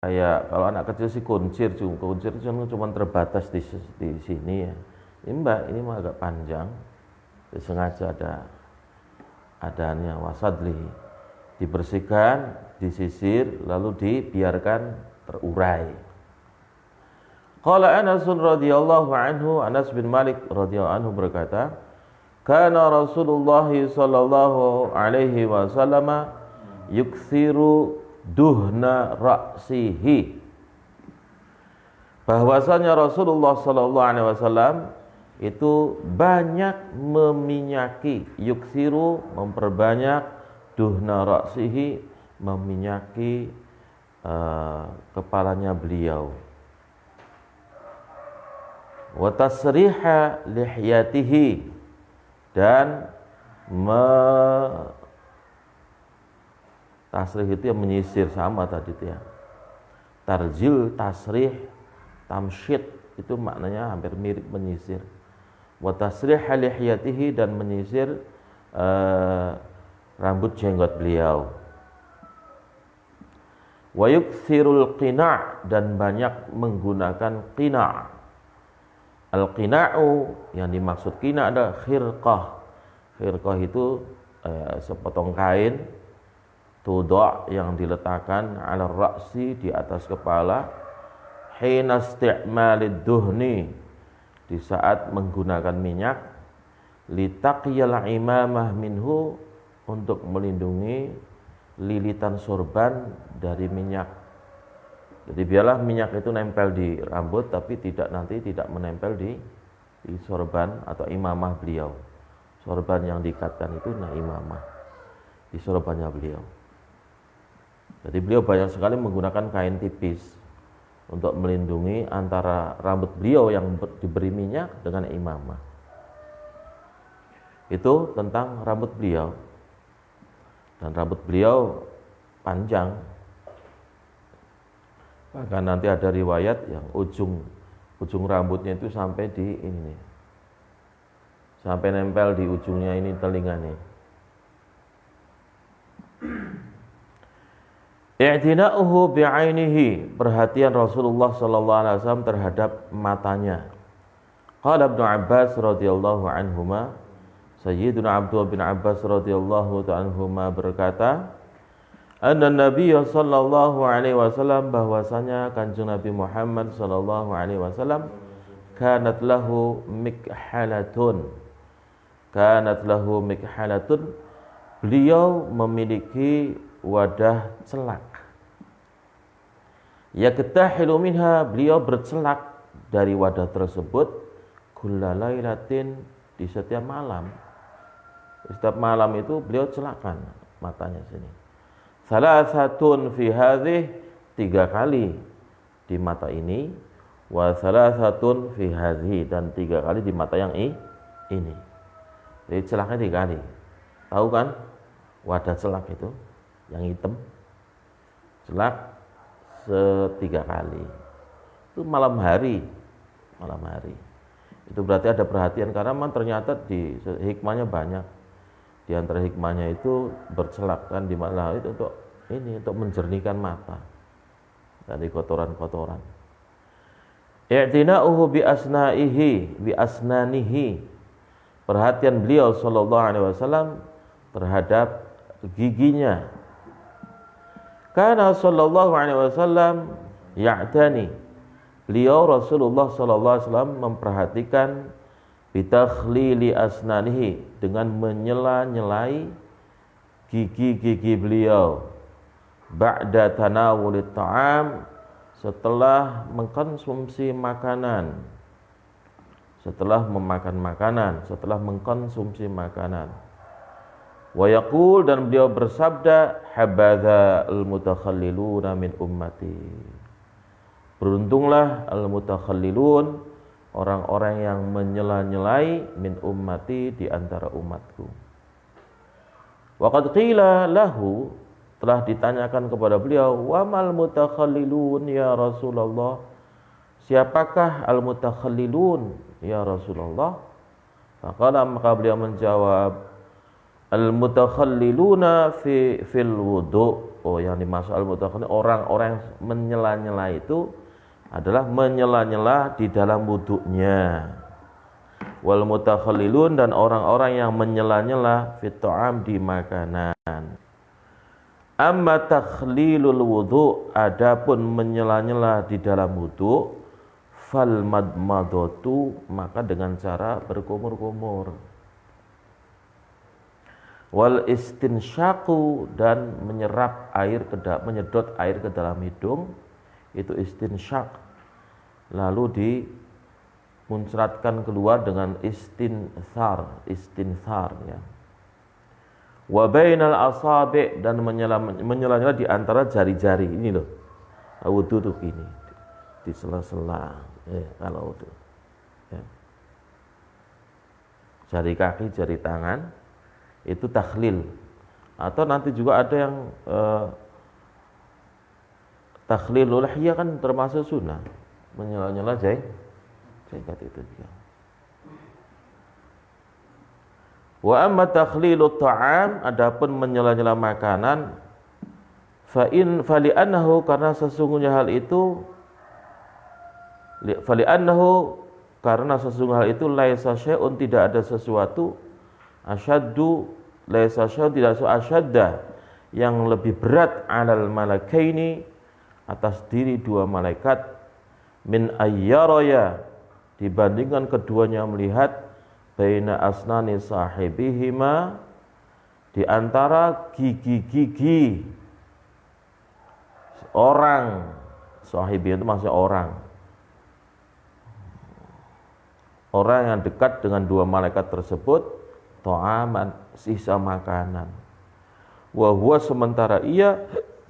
Kayak kalau anak kecil sih kuncir cuma terbatas di sini ya. Ini mbak, ini mah agak panjang. Sengaja adanya wasadli, dibersihkan, disisir, lalu dibiarkan terurai. Qala Anas radhiyallahu anhu, Anas bin Malik radhiyallahu anhu berkata, kana Rasulullah sallallahu alaihi wasallam yukthiru duhna ra'sihi. Bahwasanya Rasulullah sallallahu alaihi wasallam itu banyak meminyaki, yukthiru memperbanyak, duhna ra'sihi meminyaki kepalanya beliau. Wa tasriha lihyatihi, dan tasrih itu yang menyisir, sama tadi itu ya. Tarjil, tasrih, tamsyid itu maknanya hampir mirip menyisir. Wa tasriha lihyatihi, dan menyisir rambut jenggot beliau. Wa yukthirul qina', dan banyak menggunakan qina'. Al-qina'u, yang dimaksud qina' adalah khirqah. Khirqah itu sepotong kain tuda' yang diletakkan ala ra'si, di atas kepala, hina isti'malid duhni, di saat menggunakan minyak, litaqiyal imamah minhu, untuk melindungi lilitan sorban dari minyak. Jadi biarlah minyak itu nempel di rambut, tapi tidak menempel di sorban atau imamah beliau. Sorban yang diikatkan itu imamah di sorbannya beliau. Jadi beliau banyak sekali menggunakan kain tipis untuk melindungi antara rambut beliau yang diberi minyak dengan imamah. Itu tentang rambut beliau. Dan rambut beliau panjang. Bahkan nanti ada riwayat yang ujung rambutnya itu sampai di ini, sampai nempel di ujungnya ini telinganya. I'tina'uhu bi'ainihi, perhatian Rasulullah sallallahu alaihi wasallam terhadap matanya. Qala Ibnu Abbas radhiyallahu anhuma, Sayyiduna Abdullah bin Abbas radhiyallahu ta'ala anhuma berkata, anna Nabi sallallahu alaihi wasallam, bahwasanya Kanjeng Nabi Muhammad sallallahu alaihi wasallam, kanat lahu mikhalatun. Kanat lahu mikhalatun, beliau memiliki wadah celak. Yaktahilu minha, beliau bercelak dari wadah tersebut, kullalailatin, di setiap malam. Setiap malam itu beliau celakan matanya sini. Salasatun fi hadhih, 3 kali di mata ini, wa salasatun fi hadhih, dan 3 kali di mata yang ini. Jadi celaknya 3 kali. Tahu kan wadah celak itu yang hitam? Celak 3 kali. Itu malam hari. Itu berarti ada perhatian, karena memang ternyata di hikmahnya banyak. Di antara hikmahnya itu bercelak kan di mana itu untuk menjernihkan mata dari kotoran-kotoran. I'tina'uhu bi asnanihi, perhatian beliau sallallahu alaihi wasallam terhadap giginya. Karena sallallahu alaihi wasallam ya'tani, beliau Rasulullah sallallahu alaihi wasallam memperhatikan bitakhlili asnanihi, dengan menyela-nyelai gigi-gigi beliau, ba'da tanawulit ta'am, setelah mengkonsumsi makanan, setelah memakan makanan, setelah mengkonsumsi makanan. Wa yaqul, dan beliau bersabda, habadha al-mutakhalliluna min ummati, beruntunglah al-mutakhallilun, orang-orang yang menyela-nyelai, min ummati, di antara umatku. Waqad qila lahu, telah ditanyakan kepada beliau, wa mal mutakhallilun ya Rasulullah, siapakah al-mutakhallilun ya Rasulullah? Maka beliau menjawab, al-mutakhalliluna fil wudu, yang dimaksud al-mutakhallilun orang-orang yang menyela-nyela itu adalah menyela-nyela di dalam wudunya. Wal mutakhallilun dan orang-orang yang menyela-nyela fit ta'am di makanan. Amma takhlilul wudu, adapun menyela-nyela di dalam wudu, fal madmadatu, maka dengan cara berkumur-kumur. Wal istinsyaqu, dan menyedot air ke dalam hidung, itu istinsyaq, lalu dimuncratkan keluar dengan istinthar ya. Wa bainal asabi', dan menyela-nyela di antara jari-jari ini loh. Wudu tuh gini, di sela-sela kalau wudu ya. Jari kaki, jari tangan itu takhlil. Atau nanti juga ada yang takhlilul lihya kan termasuk sunnah, menyela-nyela jenggot itu juga. Wa amma takhlilut ta'am, adapun menyela-nyela makanan, fali'annahu, karena sesungguhnya hal itu, karena sesungguhnya hal itu, laisa syai'un, tidak ada sesuatu, laisa syai'un, tidak sesuatu asyadda, yang lebih berat, alal malakaini, atas diri dua malaikat, min ayyaraya, dibandingkan keduanya melihat, baina asnani sahibihima, di antara gigi-gigi orang, sahibi itu maksudnya orang yang dekat dengan dua malaikat tersebut, ta'aman, sisa makanan. Wa huwa, sementara ia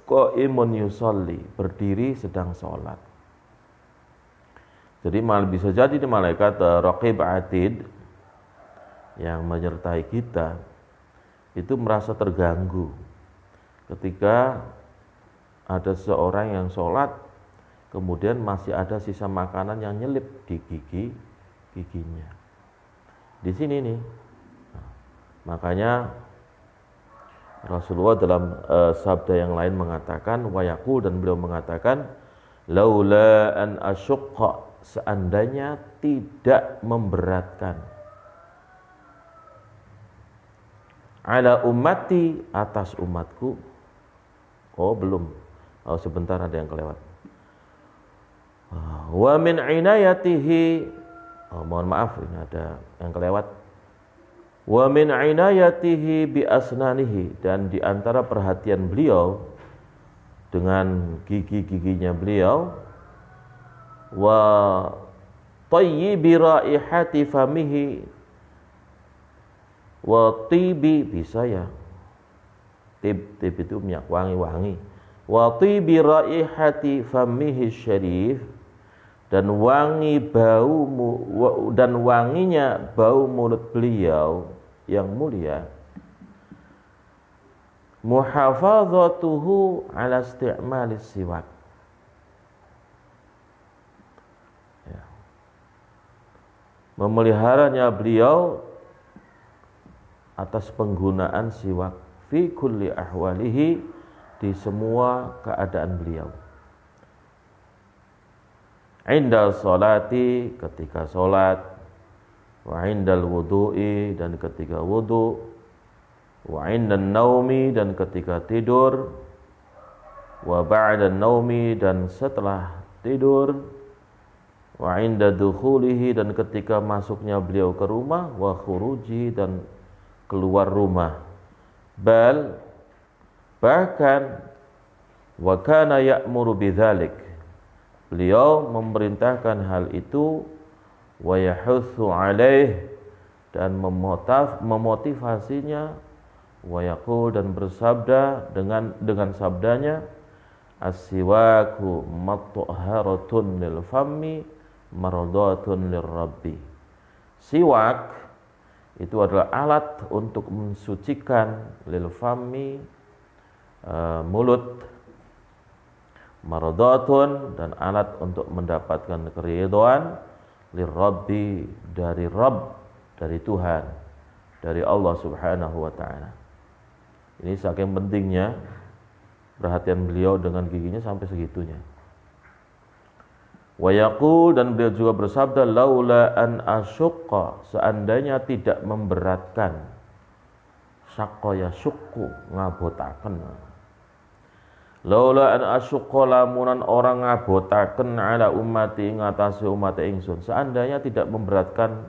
qaimun yusolli, berdiri sedang sholat. Jadi bisa jadi di malaikat raqib atid yang menyertai kita itu merasa terganggu ketika ada seorang yang sholat kemudian masih ada sisa makanan yang nyelip di giginya. Di sini nih. Makanya Rasulullah dalam sabda yang lain mengatakan wayaqul, dan beliau mengatakan laula an asyqa, seandainya tidak memberatkan, ala ummati, atas umatku. Belum. Sebentar, ada yang kelewat. Wa min inayatihi, mohon maaf ini ada yang kelewat. Wa min inayatihi bi asnanihi, dan di antara perhatian beliau dengan gigi-giginya beliau, wa tayyibi raihati famihi, wa tibi, bisa ya, tib itu minyak wangi-wangi, wa tibi raihati famihi syarif, dan wanginya bau mulut beliau yang mulia, muhafazatuhu ala isti'malis siwak, ya. Memeliharanya beliau atas penggunaan siwak, fi kulli ahwalihi, di semua keadaan beliau. Inda sholati, ketika sholat, wa indal wudu'i, dan ketika wudu', wa indan naumi, dan ketika tidur, wa ba'dan naumi, dan setelah tidur, wa inda dukhulihi, dan ketika masuknya beliau ke rumah, wa khuruji, dan keluar rumah. Bahkan wa kana ya'muru bidzalik, beliau memerintahkan hal itu, wa yahutsu alaih, dan memotivasinya, wa yaqul, dan bersabda dengan sabdanya, as-siwaku mathaharatun lil fammi mardatun lirabbi. Siwak itu adalah alat untuk mensucikan lil fammi, mulut, mardatun, dan alat untuk mendapatkan keridhaan, lirabbi, dari Rabb, dari Tuhan, dari Allah Subhanahu wa ta'ala. Ini saking pentingnya Perhatian beliau dengan giginya sampai segitunya. Wa yaqul, dan beliau juga bersabda, laula an asyqa, seandainya tidak memberatkan, syaqqa yashqu, ngabotaken. Laula an asyqa, lamunan orang ngabotaken ala ummati, ngatasi umat ingsun, seandainya tidak memberatkan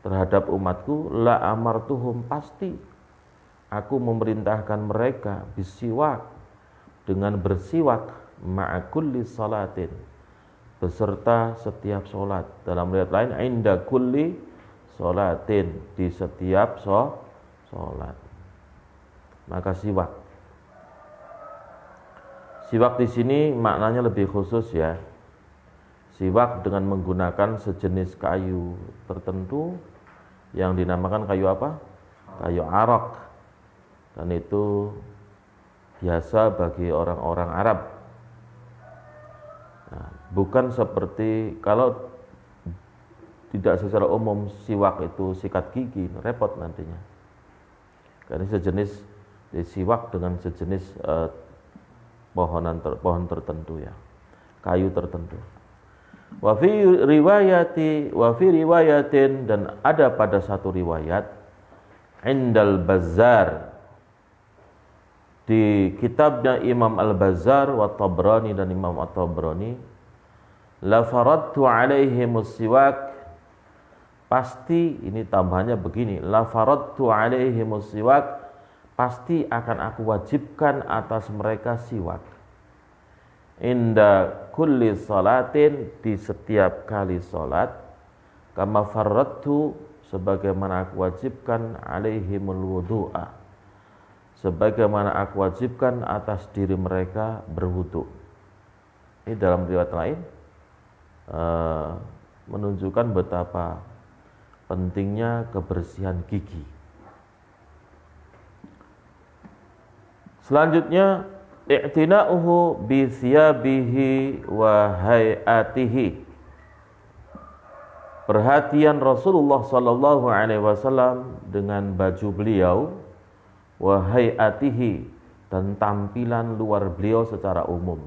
terhadap umatku, la amartuhum, pasti aku memerintahkan mereka bisiwak, dengan bersiwak, ma'a kulli salatin, beserta setiap sholat. Dalam riwayat lain, inda kulli sholatin, di setiap sholat. Maka siwak. Siwak di sini maknanya lebih khusus ya. Siwak dengan menggunakan sejenis kayu tertentu yang dinamakan kayu apa? Kayu arak. Dan itu biasa bagi orang-orang Arab. Nah, bukan seperti kalau tidak secara umum siwak itu sikat gigi, repot nantinya. Karena sejenis siwak dengan sejenis pohon tertentu ya, kayu tertentu. Wa fi riwayatin, dan ada pada satu riwayat, indal Bazzar, di kitabnya Imam Al-Bazzar wa Tabrani, dan Imam At-Tabrani, la faradtu alaihimus siwak, pasti, ini tambahannya begini, la faradtu alaihimus siwak, pasti akan aku wajibkan atas mereka siwak, inda kulli salatin, di setiap kali salat, kama faradtu, sebagaimana aku wajibkan alaihimul wudu'a, sebagaimana aku wajibkan atas diri mereka berwudu. Ini dalam riwayat lain menunjukkan betapa pentingnya kebersihan gigi. Selanjutnya, i'tina'uhu bi thiyabihi wa hay'atihi, perhatian Rasulullah sallallahu alaihi wasallam dengan baju beliau, wa hay'atihi, dan tampilan luar beliau secara umum.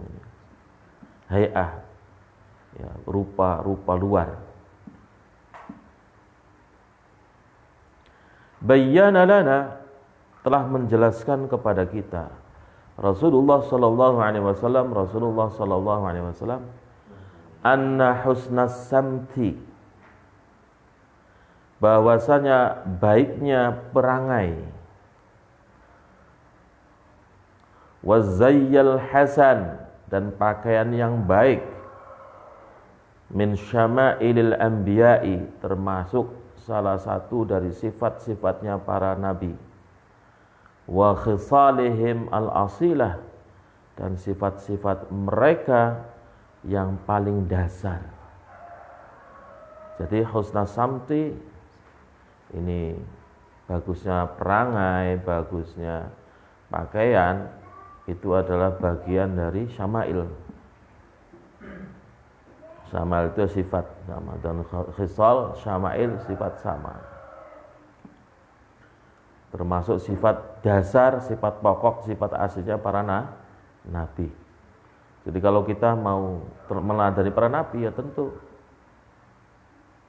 Hay'ah, ya, rupa luar. Bayyana lana, telah menjelaskan kepada kita Rasulullah sallallahu alaihi wasallam anna husnas samti, bahwasanya baiknya perangai, wazayyal hasan, dan pakaian yang baik, min syama'ilil anbiya'i, termasuk salah satu dari sifat-sifatnya para nabi, wa khisalihim al-asilah, dan sifat-sifat mereka yang paling dasar. Jadi husna samti ini bagusnya perangai, bagusnya pakaian, itu adalah bagian dari syama'il. Syama'il itu sifat sama, dan khisal, syama'il, sifat sama. Termasuk sifat dasar, sifat pokok, sifat aslinya para nabi. Jadi kalau kita mau meneladani para nabi, ya tentu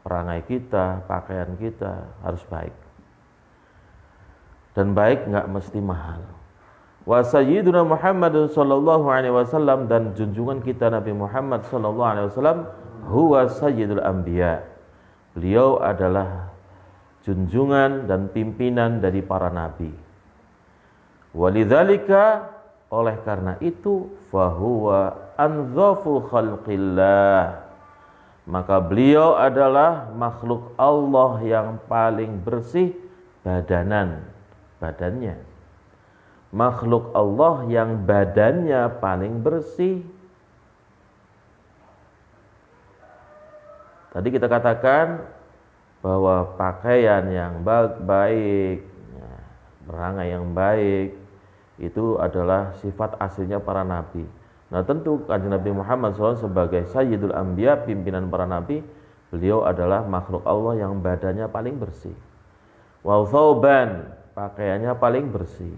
perangai kita, pakaian kita harus baik. Dan baik nggak mesti mahal. Wa sayyiduna Muhammadun sallallahu alaihi wasallam, dan junjungan kita Nabi Muhammad sallallahu alaihi wasallam, huwa sayyidul anbiya, beliau adalah junjungan dan pimpinan dari para nabi. Walidzalika, oleh karena itu, fahuwa anzafu khalqillah, maka beliau adalah makhluk Allah yang paling bersih badannya. Makhluk Allah yang badannya paling bersih. Tadi kita katakan bahwa pakaian yang baik, perangai yang baik, itu adalah sifat aslinya para nabi. Nah tentu Kanjeng Nabi Muhammad SAW sebagai Sayyidul Anbiya, pimpinan para nabi, beliau adalah makhluk Allah yang badannya paling bersih. Wa thawban, pakaiannya paling bersih.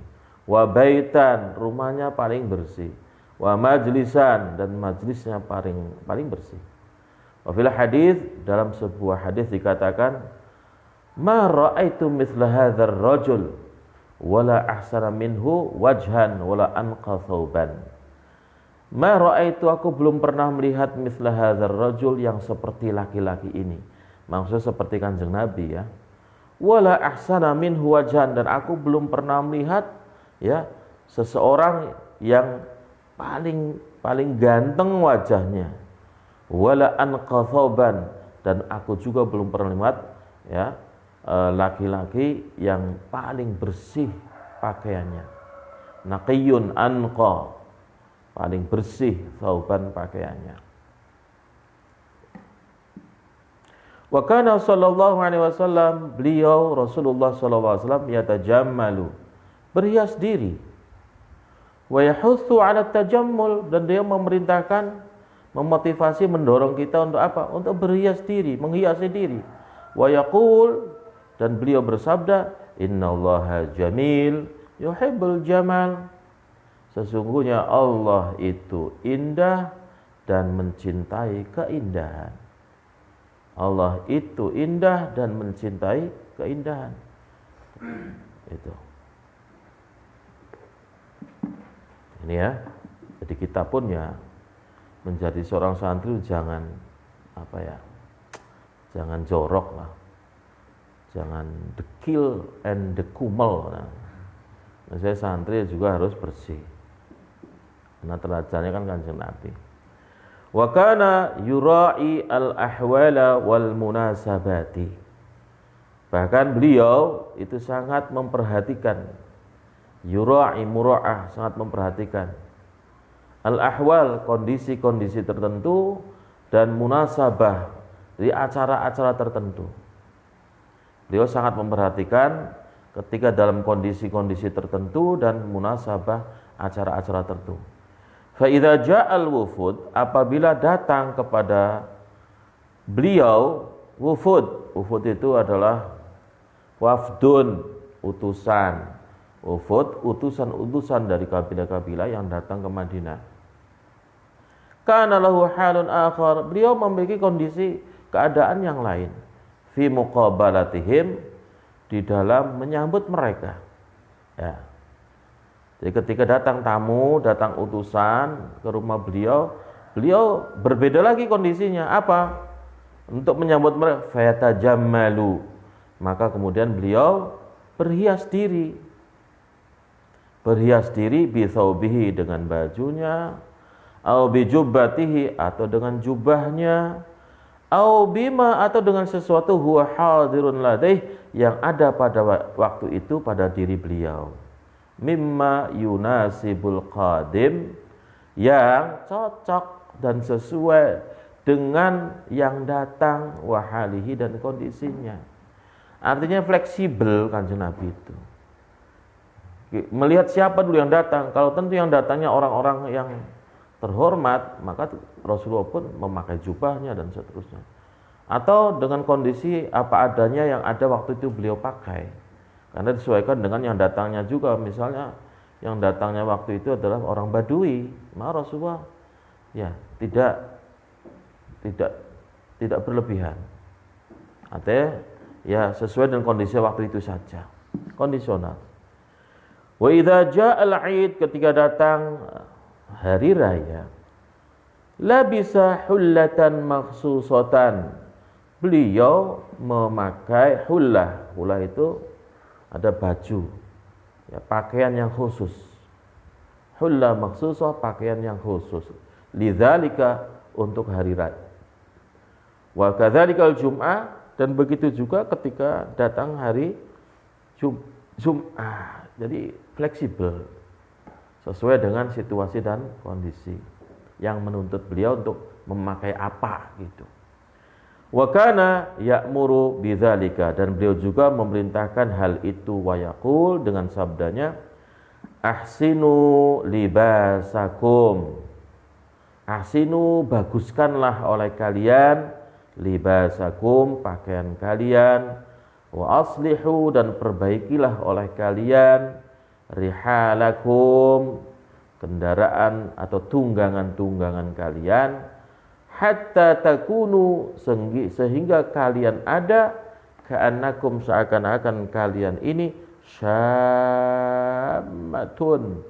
wa baitan, rumahnya paling bersih, wa majlisan, dan majlisnya paling bersih. Wa fil hadis, dalam sebuah hadis dikatakan, ma ra'aitu mithla hadzal rajul wala ahsana minhu wajhan wala anqa thawban. Ma ra'aitu, aku belum pernah melihat mithla hadzal rajul, yang seperti laki-laki ini. Maksudnya seperti Kanjeng Nabi ya. Wala ahsana minhu wajhan, dan aku belum pernah melihat ya seseorang yang paling ganteng wajahnya. Wala anqa thawban, dan aku juga belum pernah lihat ya laki-laki yang paling bersih pakaiannya. Naqiyun anqa, paling bersih thawban, pakaiannya. Wa kana sallallahu alaihi wasallam, beliau Rasulullah sallallahu alaihi wasallam yatajammalu, berhias diri. Wa yahutsu 'ala tajammul, dan dia memerintahkan, memotivasi, mendorong kita untuk apa? Untuk berhias diri, menghiasi diri. Wa yaqul, dan beliau bersabda, innallaha jamil yuhibbul jamal, sesungguhnya Allah itu indah dan mencintai keindahan. Allah itu indah dan mencintai keindahan. Itu. Ini ya. Jadi kita pun ya menjadi seorang santri jangan jangan jorok lah. Jangan dekil and dekumel. Nah, saya santri juga harus bersih. Karena teladannya kan Kanjeng Nabi. Wa kana yura'i al-ahwala wal munasabati. Bahkan beliau itu sangat memperhatikan, yura'i mura'ah, sangat memperhatikan al-ahwal, kondisi-kondisi tertentu, dan munasabah, di acara-acara tertentu. Beliau sangat memperhatikan ketika dalam kondisi-kondisi tertentu dan munasabah acara-acara tertentu. Fa idza ja'al wufud, apabila datang kepada beliau wufud. Wufud itu adalah wafdun, utusan. Wufud, utusan-utusan dari kabilah-kabilah yang datang ke Madinah. Kana lahu halun akhar, beliau memiliki kondisi keadaan yang lain. Fi muqabalatihim, di dalam menyambut mereka. Ya. Jadi ketika datang tamu, datang utusan ke rumah beliau, beliau berbeda lagi kondisinya. Apa? Untuk menyambut mereka, fayatajammalu, maka kemudian beliau berhias diri. Berhias diri bisaubihi, dengan bajunya, au bijubbatihi, atau dengan jubahnya, au bima, atau dengan sesuatu huwa hadirun ladaih, yang ada pada waktu itu pada diri beliau. Mimma yunasibul qadim, yang cocok dan sesuai dengan yang datang, wahalihi, dan kondisinya. Artinya fleksibel Kanjeng Nabi itu. Melihat siapa dulu yang datang. Kalau tentu yang datangnya orang-orang yang terhormat, maka Rasulullah pun memakai jubahnya dan seterusnya. Atau dengan kondisi apa adanya yang ada waktu itu beliau pakai. Karena disesuaikan dengan yang datangnya juga. Misalnya yang datangnya waktu itu adalah orang Badui, maka Rasulullah ya tidak berlebihan. Artinya ya sesuai dengan kondisi waktu itu saja. Kondisional. Wa idza ja'al 'id, ketika datang hari raya, labisa hullatan makhsusatan, beliau memakai hullah. Hullah itu ada baju, ya, pakaian yang khusus. Hullah makhsusah, pakaian yang khusus. Lidzalika, untuk hari raya. Wa kadzalikal jum'ah, dan begitu juga ketika datang hari Jum'ah. Jadi fleksibel sesuai dengan situasi dan kondisi yang menuntut beliau untuk memakai apa gitu. Wa kana ya'muru bidzalika, dan beliau juga memerintahkan hal itu, wa yaqul, dengan sabdanya, ahsinu libasakum. Ahsinu, baguskanlah oleh kalian, libasakum, pakaian kalian, wa aslihu, dan perbaikilah oleh kalian, rihalakum, kendaraan atau tunggangan-tunggangan kalian, hatta takunu, sehingga kalian ada, ka'annakum, seakan-akan kalian ini syammatun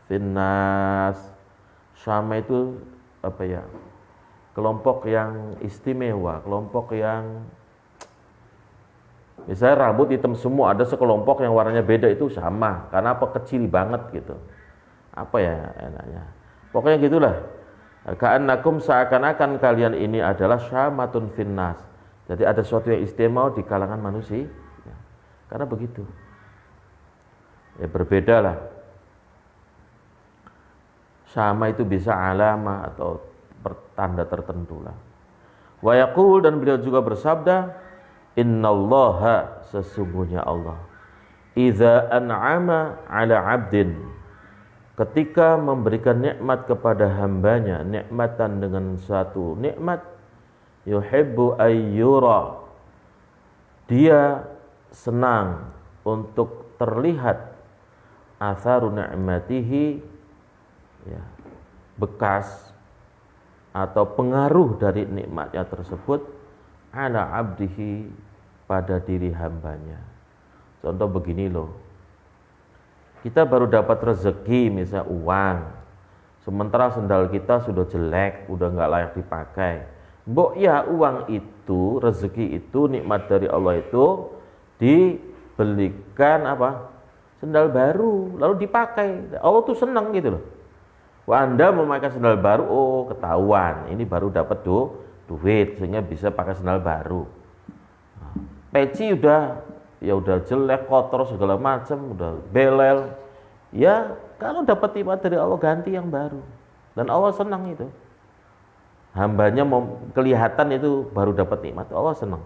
finnas. Syama itu apa ya? Kelompok yang istimewa, kelompok yang misalnya rambut hitam semua, ada sekelompok yang warnanya beda, itu sama. Karena apa? Kecil banget gitu. Apa ya enaknya? Pokoknya gitulah. Ka'annakum, seakan-akan kalian ini adalah syamatun finnas. Jadi ada sesuatu yang istimewa di kalangan manusia. Ya. Karena begitu. Ya berbeda lah. Sama itu bisa alama atau tanda tertentu lah. Wa yaqul, dan beliau juga bersabda, innallaha, sesungguhnya Allah, idza an'ama 'ala 'abdin, ketika memberikan nikmat kepada hambanya, nikmatan dengan suatu nikmat, yuhibbu ayyura, dia senang untuk terlihat atharu ni'matihi, ya, bekas atau pengaruh dari nikmatnya tersebut, ala abdihi, pada diri hambanya. Contoh begini loh, kita baru dapat rezeki, misal uang, sementara sendal kita sudah jelek, udah nggak layak dipakai. Mbok ya, uang itu, rezeki itu, nikmat dari Allah itu dibelikan apa? Sendal baru, lalu dipakai. Allah tuh senang gitu loh. Wah, Anda memakai sendal baru, oh ketahuan, ini baru dapat duit sehingga bisa pakai sendal baru. Peci udah jelek, kotor segala macam, udah belel. Ya, kalau dapat nikmat dari Allah, ganti yang baru. Dan Allah senang itu. Hambanya mau kelihatan itu baru dapat nikmat, Allah senang.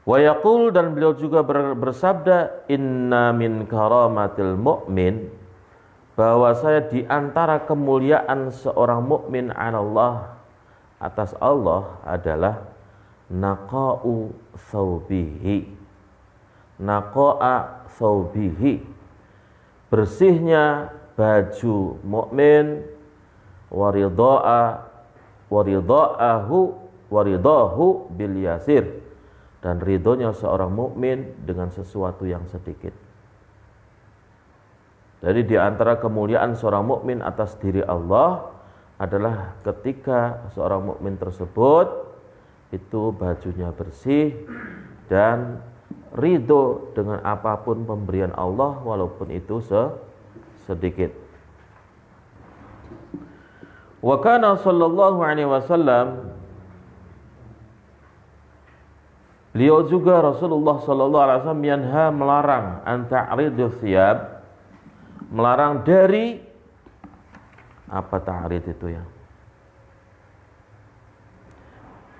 Wa yaqul, dan beliau juga bersabda, inna min karamatil mu'min, bahwa saya di antara kemuliaan seorang mukmin Allah, atas Allah, adalah naqa'u thawbihi, naqa'a thawbihi, bersihnya baju mukmin, waridahu bil yasir, dan ridhonya seorang mukmin dengan sesuatu yang sedikit. Jadi di antara kemuliaan seorang mukmin atas diri Allah adalah ketika seorang mukmin tersebut itu bajunya bersih dan ridho dengan apapun pemberian Allah, walaupun itu sedikit. Wa kana sallallahu alaihi wasallam, beliau juga Rasulullah sallallahu alaihi wasallam, yanha, melarang, an ta'ridus thiyab, melarang dari apa ta'rid itu ya?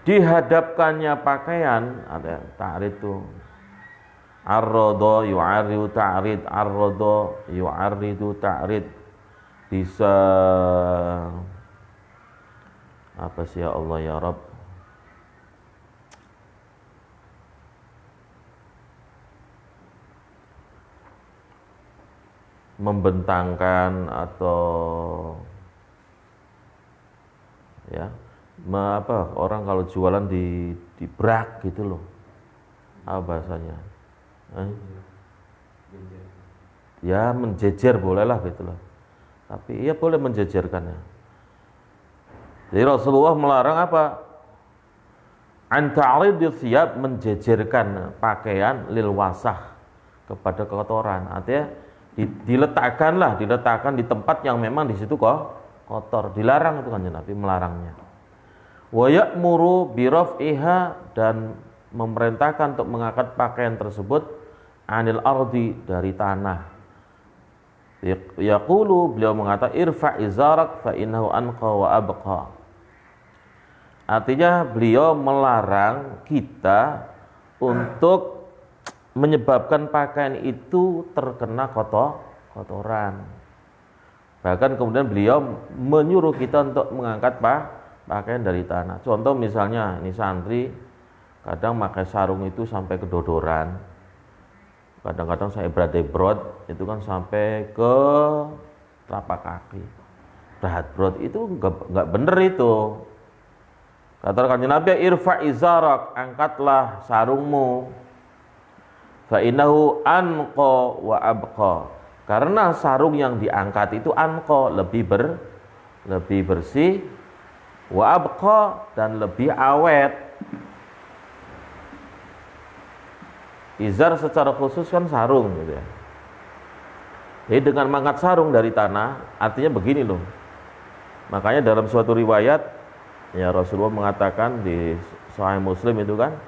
Dihadapkannya pakaian, ada ta'rid itu. Arrada yu'arridu ta'rid, arrada yu'arridu ta'rid. Bisa apa sih ya Allah ya Rabb? Membentangkan atau ya, orang kalau jualan di brak gitu loh, apa bahasanya? Ya menjejer bolehlah gitu loh, tapi ya boleh menjejerkannya. Jadi Rasulullah melarang apa? An ta'ridis thiyab, menjejerkan pakaian, lil wasah, kepada kotoran. Artinya diletakkan di tempat yang memang di situ kotor. Dilarang itu kan Nabi melarangnya. Wa ya'muru bi raf'iha, dan memerintahkan untuk mengangkat pakaian tersebut anil ardi, dari tanah. Yaqulu, beliau mengatakan, irfa' izarak fa innahu anqa wa abqa. Artinya beliau melarang kita untuk menyebabkan pakaian itu terkena kotoran. Bahkan kemudian beliau menyuruh kita untuk mengangkat pakaian dari tanah. Contoh misalnya, ini santri kadang pakai sarung itu sampai kedodoran. Kadang-kadang saya brad itu kan sampai ke telapak kaki. Brad itu enggak bener itu. Kata kanjeng Nabi, irfa izarak, angkatlah sarungmu. Fa innahu anqa wa abqa. Karena sarung yang diangkat itu anqa, lebih bersih, wa abqa, dan lebih awet. Izar secara khusus kan sarung gitu ya. Jadi dengan mengangkat sarung dari tanah, artinya begini loh. Makanya dalam suatu riwayat, ya Rasulullah mengatakan di Sahih Muslim itu kan,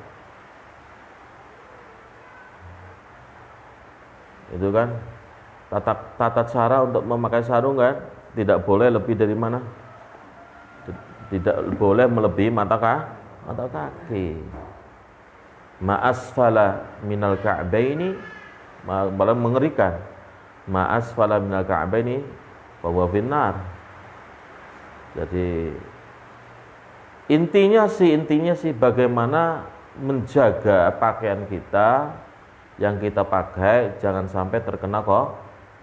tata cara untuk memakai sarung kan, tidak boleh lebih dari mana? Tidak boleh melebihi mata kaki. Ma'asfala minal ka'baini, malah mengerikan. Ma'asfala minal ka'baini bahwa finnar. Jadi intinya sih bagaimana menjaga pakaian kita yang kita pakai jangan sampai terkena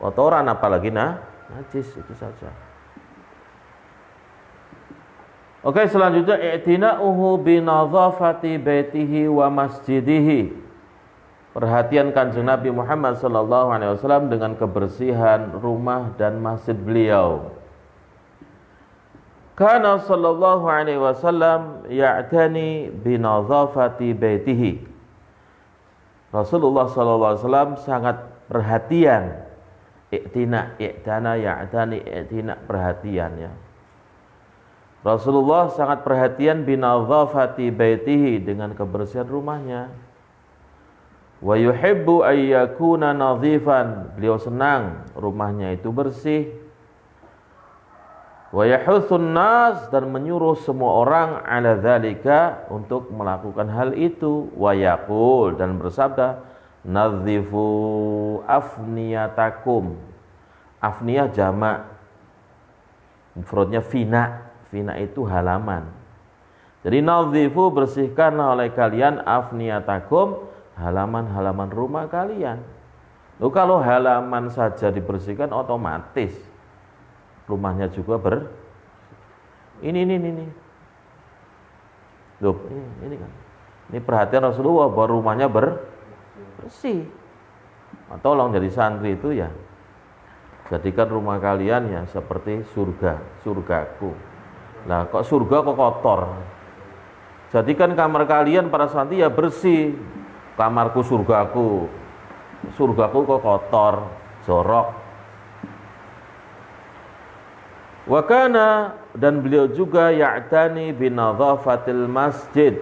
kotoran, apalagi najis, itu saja. Oke, selanjutnya i'tina'uhu binadhafati baitihi wa masjidihi. Perhatian kanjeng Nabi Muhammad sallallahu alaihi wasallam dengan kebersihan rumah dan masjid beliau. Kana sallallahu alaihi wasallam ya'tani binadhafati baitihi. Rasulullah sallallahu alaihi wasallam sangat perhatian. I'tana ya'tani perhatian ya. Rasulullah sangat perhatian binadhafati baitihi, dengan kebersihan rumahnya. Wa yuhibbu ayyakuna nadhifan, beliau senang rumahnya itu bersih. Wa yahutsun nas, dan menyuruh semua orang ala dzalika, untuk melakukan hal itu. Wa yaqul, dan bersabda, nadhifu afniyatakum. Afniyah jamak, mufradnya fina. Fina itu halaman. Jadi nadhifu, bersihkanlah oleh kalian afniyatakum, halaman-halaman rumah kalian. Loh, kalau halaman saja dibersihkan otomatis rumahnya juga ini. Loh, ini kan. Ini perhatian Rasulullah bahwa rumahnya bersih. Nah, tolong jadi santri itu ya, jadikan rumah kalian ya seperti surgaku. Nah, kok surga kok kotor? Jadikan kamar kalian para santri ya bersih. Kamarku surgaku kok kotor, jorok. Wa kana, dan beliau juga ya'tani binadhafatil masjid,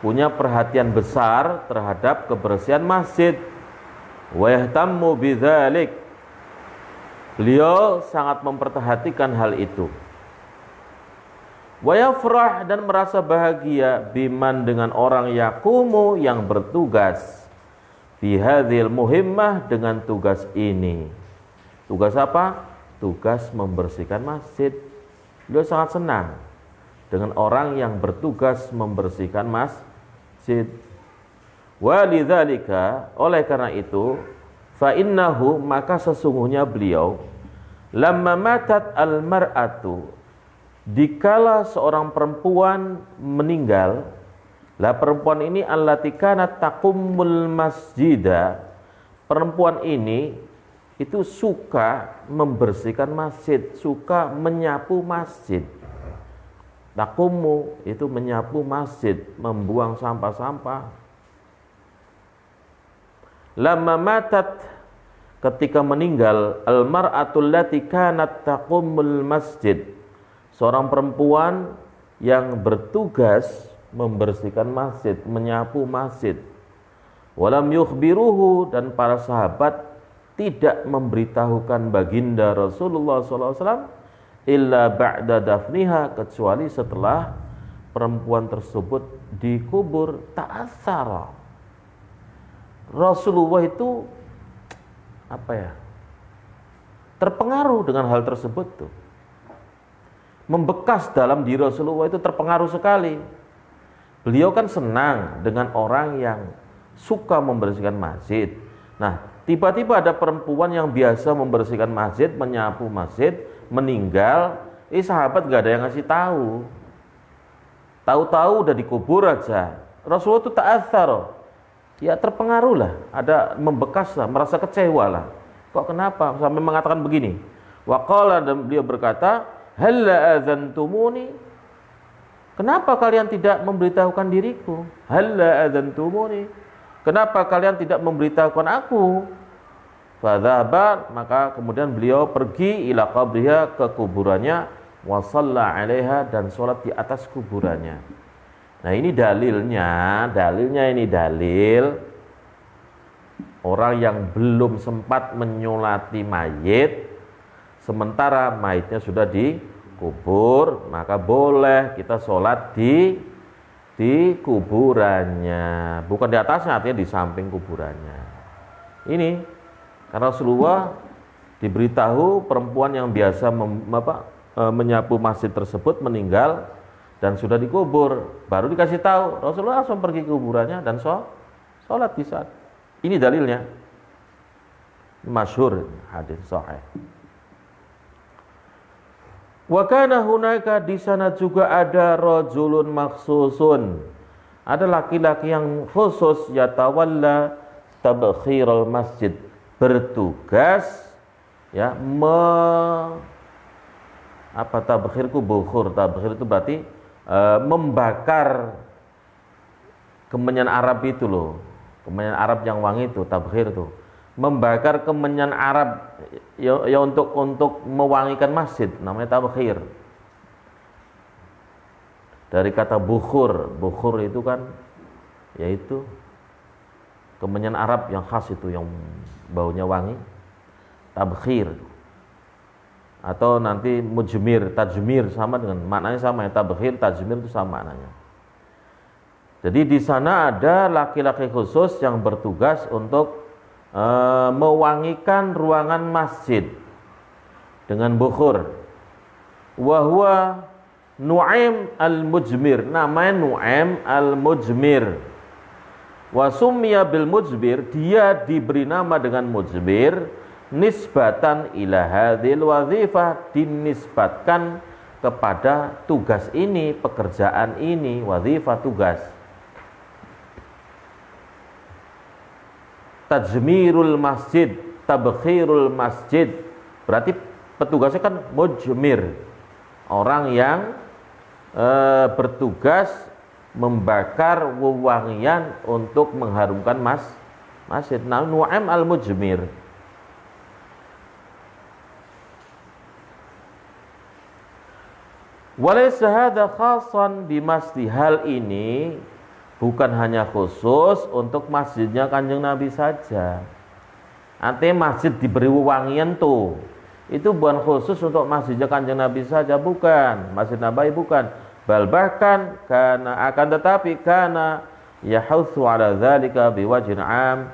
punya perhatian besar terhadap kebersihan masjid. Wa yahtammu bidzalik, beliau sangat memperhatikan hal itu. Wa yafrah, dan merasa bahagia biman, dengan orang yaqumu, yang bertugas bihadhil muhimmah, dengan tugas ini. Tugas apa? Tugas membersihkan masjid. Beliau sangat senang dengan orang yang bertugas membersihkan masjid. Walidzalika, oleh karena itu, fa innahu, maka sesungguhnya beliau, lamma matat al-mar'atu, dikala seorang perempuan meninggal. Lah, perempuan ini allati kanat taqummul masjida, perempuan ini itu suka membersihkan masjid, suka menyapu masjid. Taqummu itu menyapu masjid, membuang sampah-sampah. Lamma matat, ketika meninggal, al-mar'atul lati kanat taqummul masjid, seorang perempuan yang bertugas membersihkan masjid, menyapu masjid. Walam yukhbiruhu, dan para sahabat tidak memberitahukan baginda Rasulullah SAW illa ba'da dafniha, kecuali setelah perempuan tersebut dikubur. Ta'atsara, Rasulullah itu terpengaruh dengan hal tersebut tuh. Membekas dalam diri Rasulullah itu, terpengaruh sekali. Beliau kan senang dengan orang yang suka membersihkan masjid. Nah, tiba-tiba ada perempuan yang biasa membersihkan masjid, menyapu masjid, meninggal. Sahabat gak ada yang ngasih tahu. Tahu-tahu udah dikubur aja. Rasulullah itu ta'athar, ya terpengaruh lah, ada membekas lah, merasa kecewa lah. Kok kenapa sampai mengatakan begini? Wa qala, dan beliau berkata, halla adzantumuni, kenapa kalian tidak memberitahukan diriku? Halla adzantumuni, kenapa kalian tidak memberitahukan aku? Fadzaba, maka kemudian beliau pergi ila qabriha, ke kuburannya, wa shalla 'alaiha, dan sholat di atas kuburannya. Nah, ini dalilnya ini dalil orang yang belum sempat menyolati mayit sementara mayitnya sudah dikubur, maka boleh kita sholat di kuburannya, bukan di atasnya, artinya di samping kuburannya. Ini karena Rasulullah diberitahu perempuan yang biasa menyapu masjid tersebut meninggal dan sudah dikubur, baru dikasih tahu. Rasulullah langsung pergi ke kuburannya dan sholat di saat ini. Dalilnya masyhur, hadis sahih. Wa kana hunaka, di sana juga ada rajulun makhsusun, ada laki-laki yang khusus, yatawalla tabkhiral masjid, bertugas ya tabkhir itu berarti membakar kemenyan Arab itu loh, kemenyan Arab yang wangi itu, tabkhir itu membakar kemenyan Arab ya untuk mewangikan masjid, namanya tabkhir. Dari kata bukhur itu kan yaitu kemenyan Arab yang khas itu, yang baunya wangi, tabkhir. Atau nanti mujmir, tajmir, sama dengan maknanya, sama ya, tabkhir, tajmir itu sama maknanya. Jadi di sana ada laki-laki khusus yang bertugas untuk mewangikan ruangan masjid dengan bukhur. Wa huwa Nu'aim al-Mujmir, namanya Nu'aim al-Mujmir. Wa summiya bil mujmir, dia diberi nama dengan mujmir nisbatan ila hadhil wazifah, dinisbatkan kepada tugas ini, pekerjaan ini, wazifah, tugas. Tajmirul masjid, tabkhirul masjid, berarti petugasnya kan mujmir, orang yang bertugas membakar wewangian untuk mengharumkan masjid. Nah, Nu'aim al-Mujmir. Walaysa hadza khassan bi masjid, hal ini bukan hanya khusus untuk masjidnya Kanjeng Nabi saja. Artinya masjid diberi wewangian tuh, itu bukan khusus untuk masjidnya Kanjeng Nabi saja, bukan. Masjid Nabawi bukan. Bal bahkan akan tetapi karena yahutsu ala dzalika biwajhin 'am,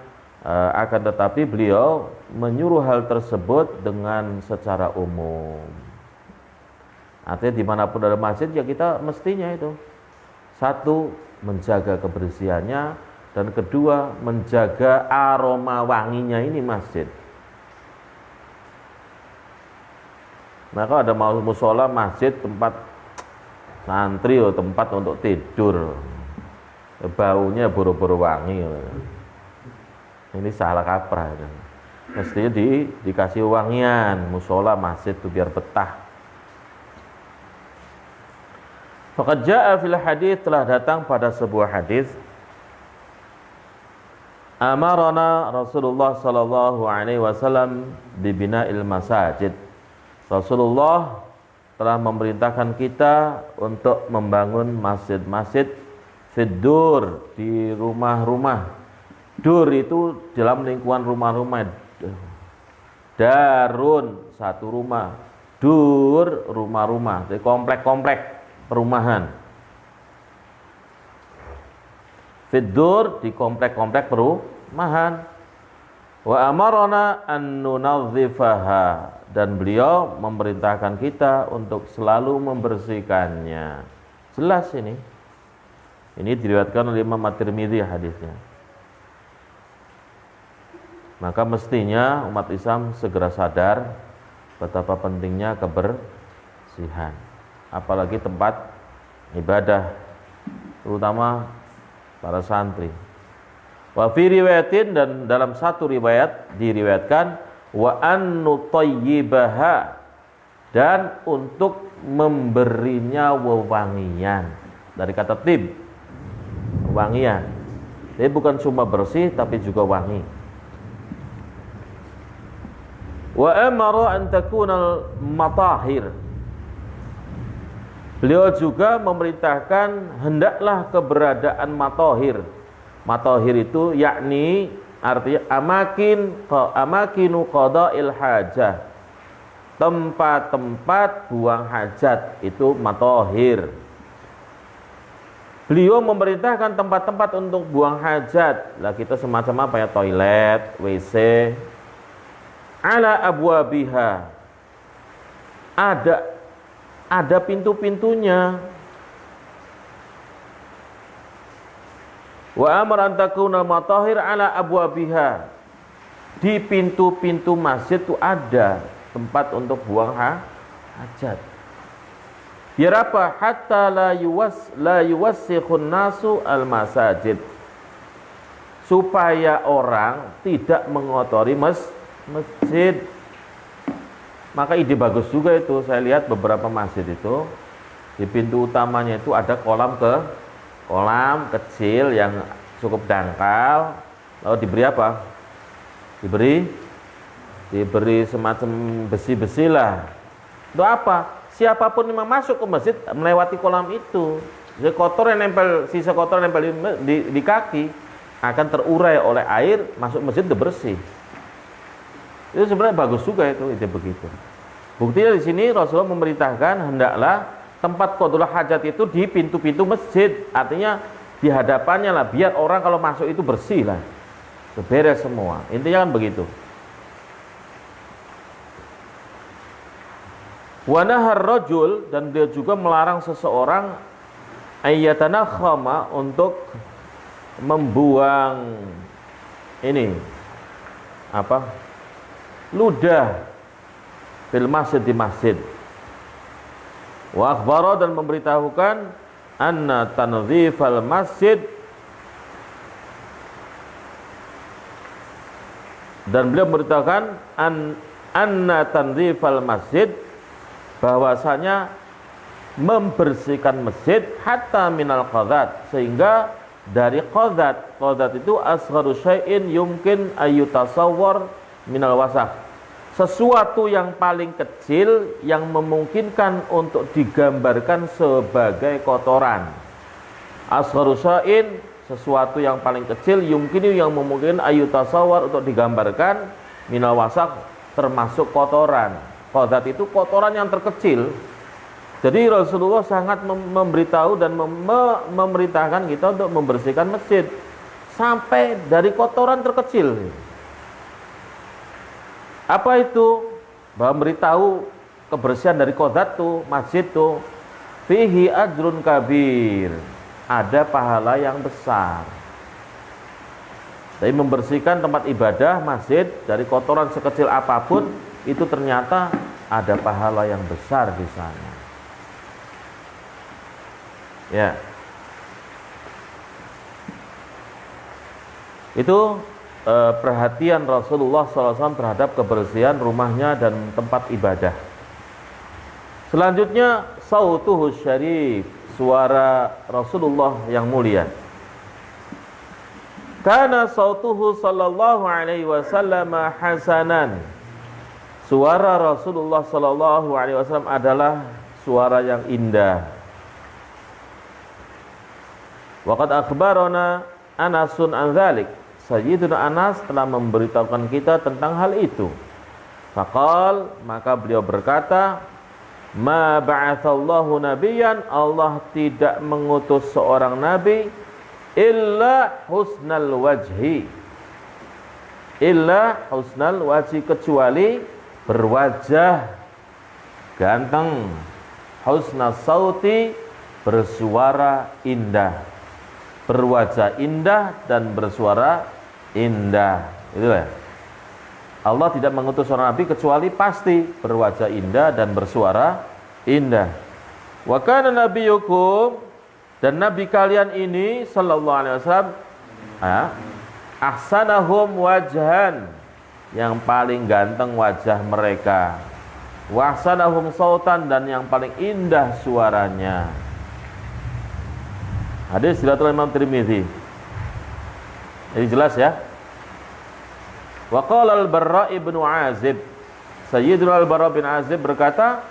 akan tetapi beliau menyuruh hal tersebut dengan secara umum. Artinya dimanapun ada masjid ya kita mestinya itu, satu, menjaga kebersihannya, dan kedua, menjaga aroma wanginya ini masjid. Maka ada musola, masjid, tempat santri, tempat untuk tidur, baunya boro-boro wangi, ini salah kaprah. Mestinya dikasih wangian musola, masjid itu biar betah. Faqad jaa fil hadis, telah datang pada sebuah hadis, amarana Rasulullah sallallahu alaihi wasallam bibina'il masajid. Rasulullah telah memerintahkan kita untuk membangun masjid-masjid fid-dur, di rumah-rumah. Dur itu dalam lingkungan rumah-rumah. Darun, satu rumah. Dur, rumah-rumah, di komplek-komplek perumahan. Fid-dur, di komplek-komplek perumahan. Wa amarana an nunadzifaha, dan beliau memerintahkan kita untuk selalu membersihkannya. Jelas ini. Ini diriwayatkan oleh Imam At-Tirmidzi hadisnya. Maka mestinya umat Islam segera sadar betapa pentingnya kebersihan, apalagi tempat ibadah, terutama para santri. Wa fi riwayatin, dan dalam satu riwayat diriwayatkan wa an nutayyibaha, dan untuk memberinya wewangian, dari kata tib, wangian. Jadi bukan cuma bersih tapi juga wangi. Wa amara an takunal matahir, beliau juga memerintahkan hendaklah keberadaan matahir. Matahir itu yakni artinya amakinu qada'il hajah, tempat-tempat buang hajat, itu matahir. Beliau memerintahkan tempat-tempat untuk buang hajat. Lah kita semacam apa ya, toilet, WC, ala abwabiha, ada pintu-pintunya. Wa amara an takuna matahir ala abwabiha, di pintu-pintu masjid itu ada tempat untuk buang hajat. Biar apa? Hatta la yuwassikhun nasu al masajid, supaya orang tidak mengotori masjid. Maka ide bagus juga itu. Saya lihat beberapa masjid itu di pintu utamanya itu ada kolam kecil yang cukup dangkal, lalu diberi apa? Diberi semacam besi-besi lah. Itu apa? Siapapun yang masuk ke masjid melewati kolam itu, sisa kotor yang nempel di kaki akan terurai oleh air, masuk masjid udah bersih. Itu sebenarnya bagus juga itu, ide begitu. Buktinya di sini Rasulullah memerintahkan hendaklah tempat qadul hajat itu di pintu-pintu masjid, artinya di hadapannya lah, biar orang kalau masuk itu bersih lah, beres semua. Intinya kan begitu. Wa nahar rajul, dan dia juga melarang seseorang ayyatanakhama, untuk membuang ini apa? Ludah fil masjid, di masjid. Wa akhbara, dan memberitahukan anna tanzifal masjid, dan beliau memberitahukan anna tanzifal masjid, bahwasanya membersihkan masjid hatta minal qadat, sehingga dari qadat itu asgharu syai'in yumkin ayyutasawwar minal wasakh, sesuatu yang paling kecil yang memungkinkan untuk digambarkan sebagai kotoran. Asgharu syai'in, sesuatu yang paling kecil, yumkinu, yang memungkinkan, ayyutasawwar, untuk digambarkan, minal wasakh, termasuk kotoran. Qadat itu kotoran yang terkecil. Jadi Rasulullah sangat memberitahu dan memerintahkan kita untuk membersihkan masjid sampai dari kotoran terkecil. Apa itu? Bahwa memberitahu kebersihan dari qadat tuh, masjid tuh, fihi ajrun kabir, ada pahala yang besar. Jadi membersihkan tempat ibadah, masjid, dari kotoran sekecil apapun, itu ternyata ada pahala yang besar di sana. Ya. Itu perhatian Rasulullah SAW terhadap kebersihan rumahnya dan tempat ibadah. Selanjutnya, sautuhu syarif, suara Rasulullah yang mulia. Kana sautuhu sallallahu alaihi wasallam hasanan. Suara Rasulullah sallallahu alaihi wasallam adalah suara yang indah. Waqad akhbarana Anasun an dzalik. Sayyiduna Anas telah memberitahukan kita tentang hal itu. Faqal, maka beliau berkata, ma ba'atsallahu nabiyyan, Allah tidak mengutus seorang nabi illa husnal wajhi, kecuali berwajah ganteng, husnas sauti, bersuara indah, berwajah indah dan bersuara indah. Itulah. Allah tidak mengutus seorang nabi kecuali pasti berwajah indah dan bersuara indah. Wa kana nabiyyukum, dan nabi kalian ini sallallahu alaihi wasallam ahsanahum wajhan, yang paling ganteng wajah mereka, wa ahsanahum sautan, dan yang paling indah suaranya. Hadis riwayat Imam Tirmidzi. Jadi jelas ya. Wa qala al-Barra' ibn Azib, Sayyidina al-Barra' bin Azib berkata,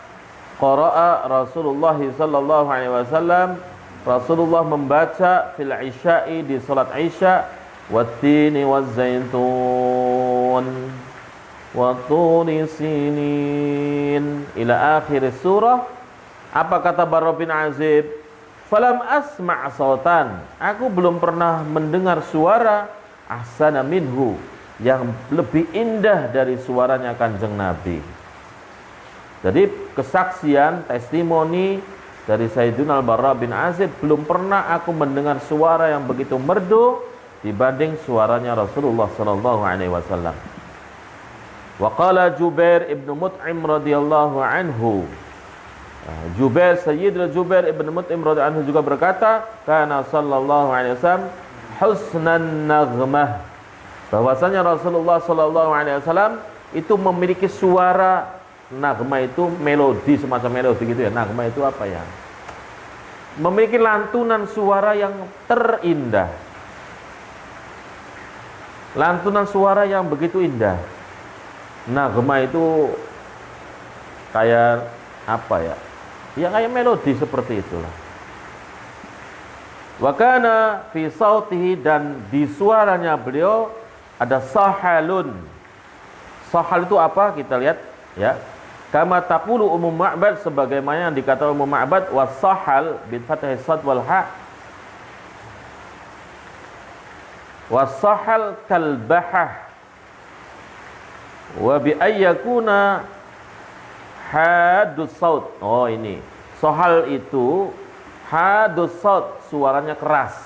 qara'a Rasulullah sallallahu alaihi wasallam, Rasulullah membaca fil isya'i, di salat isya, wattini wazzaitun wa turi sinin ila akhir surah. Apa kata Barra' bin Azib? Falam asma' sautan, aku belum pernah mendengar suara ahsana minhu, yang lebih indah dari suaranya Kanjeng Nabi. Jadi kesaksian, testimoni dari Sayyidina Al-Barra' bin Azib, belum pernah aku mendengar suara yang begitu merdu dibanding suaranya Rasulullah sallallahu alaihi wasallam. Wa qala Jubair ibn Mut'im radhiyallahu anhu, Jubair, Sayyidina Jubair ibn Mut'im radhiyallahu anhu juga berkata, kana sallallahu alaihi wasallam husnan naghmah, bahwasanya Rasulullah sallallahu alaihi wasallam itu memiliki suara, nagma itu melodi, semacam melodi gitu ya. Nagma itu apa ya? Memiliki lantunan suara yang terindah. Lantunan suara yang begitu indah. Nagma itu kayak apa ya? Ya kayak melodi seperti itulah. Wa kana fi sautihi, dan di suaranya beliau ada sahalun. Sahal itu apa? Kita lihat ya. Kama taqulu Ummu Ma'bad, sebagaimana yang dikatakan Ummu Ma'bad, wasahal bi fathhi sad wal ha. Wasahal kal bahah wa bi ayyakuna hadus saut. Oh ini. Sahal itu hadus saut, suaranya keras.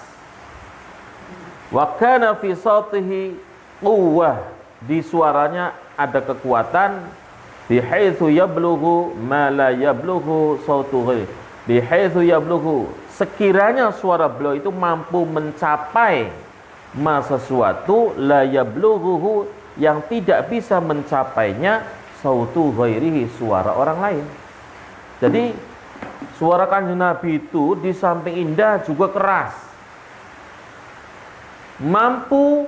Wa kana fi sautihi quwwah, di suaranya ada kekuatan, bihaitsu yablughu ma la yablughu sautu ghairi, bihaitsu yablughu, sekiranya suara beliau itu mampu mencapai sesuatu, la yablughu, yang tidak bisa mencapainya, sautu ghairihi, suara orang lain. Jadi suara Kanjeng Nabi itu di samping indah juga keras, mampu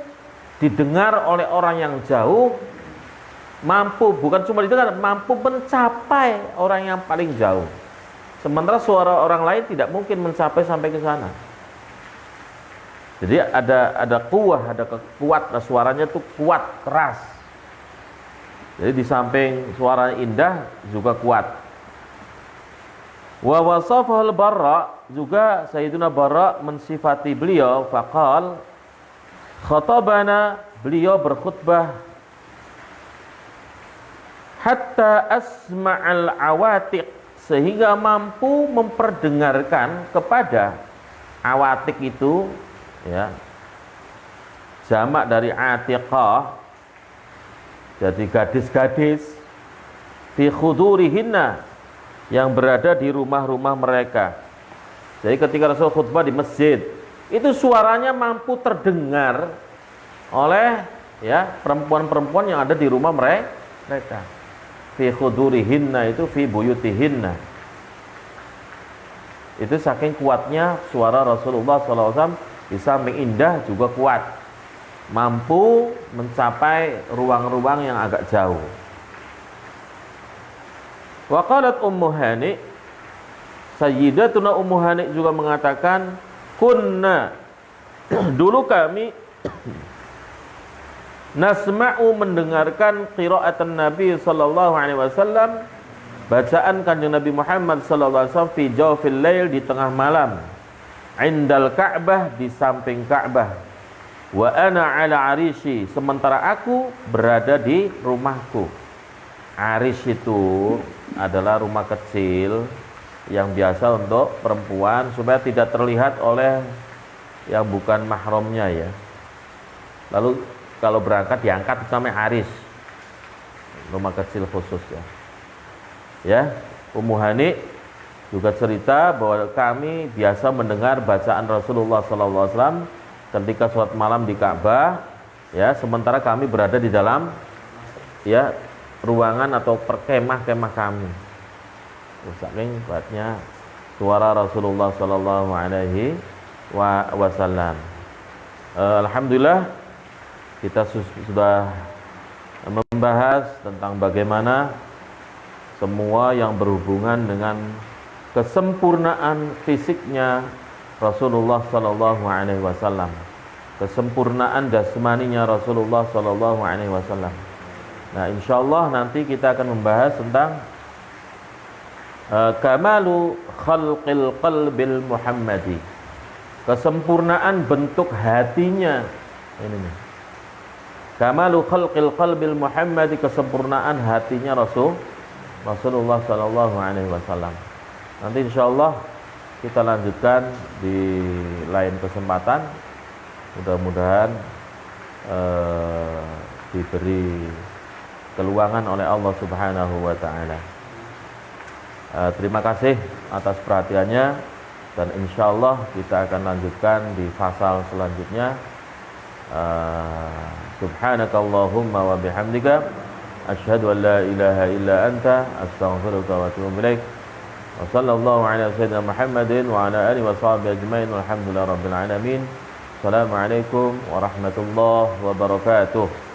didengar oleh orang yang jauh, mampu bukan cuma didengar, mampu mencapai orang yang paling jauh. Sementara suara orang lain tidak mungkin mencapai sampai ke sana. Jadi ada kuah, ada kekuatan, suaranya tuh kuat, keras. Jadi di samping suara indah juga kuat. Wa wasafahul Barra', juga Sayyidina Barra' mensifati beliau, faqal, khatabana, beliau berkhutbah, hatta asma'al awatiq, sehingga mampu memperdengarkan kepada awatik itu ya, jamak dari atiqah, jadi gadis-gadis, fi khudurihinna, yang berada di rumah-rumah mereka. Jadi ketika Rasul khutbah di masjid, itu suaranya mampu terdengar oleh ya perempuan-perempuan yang ada di rumah mereka. Fi khudurihinna itu fi buyutihinna. Itu saking kuatnya suara Rasulullah SAW, di samping indah juga kuat, mampu mencapai ruang-ruang yang agak jauh. Wa qalat Ummu Hani, Sayyidatuna Ummu Hani juga mengatakan, kunna, dulu kami nasma'u, mendengarkan qira'atan Nabi sallallahu alaihi wasallam, bacaan Kanjeng Nabi Muhammad sallallahu alaihi wasallam, fi jawfil lail, di tengah malam, indal Ka'bah, di samping Ka'bah, wa ana ala arishi, sementara aku berada di rumahku. Arish itu adalah rumah kecil yang biasa untuk perempuan supaya tidak terlihat oleh yang bukan mahramnya ya. Lalu kalau berangkat diangkat itu namanya aris. rumah kecil khusus ya. Ya, Ummu Hani juga cerita bahwa kami biasa mendengar bacaan Rasulullah SAW ketika sholat malam di Ka'bah, ya, sementara kami berada di dalam ya ruangan atau perkemah-kemah kami. Saking kuatnya suara Rasulullah SAW. Alhamdulillah kita sudah membahas tentang bagaimana semua yang berhubungan dengan kesempurnaan fisiknya Rasulullah sallallahu alaihi wasallam, kesempurnaan jasmaninya Rasulullah sallallahu alaihi wasallam. Nah, insyaallah nanti kita akan membahas tentang kamalu khalqil qalbil Muhammadi, kesempurnaan bentuk hatinya. Ini nih. Kamalu khalqil qalbil Muhammadi, kesempurnaan hatinya Rasulullah sallallahu alaihi wasallam. Nanti insyaallah kita lanjutkan di lain kesempatan. Mudah-mudahan diberi keluangan oleh Allah Subhanahu wa taala. Terima kasih atas perhatiannya, dan insyaallah kita akan lanjutkan di fasal selanjutnya. Subhanakallahumma wa bihamdika asyhadu an la ilaha illa anta astaghfiruka wa atubu ilaik. Wa sallallahu ala sayyidina Muhammadin wa ala alihi wa sahbihi ajmain walhamdulillahi rabbil alamin. Assalamualaikum warahmatullahi wabarakatuh.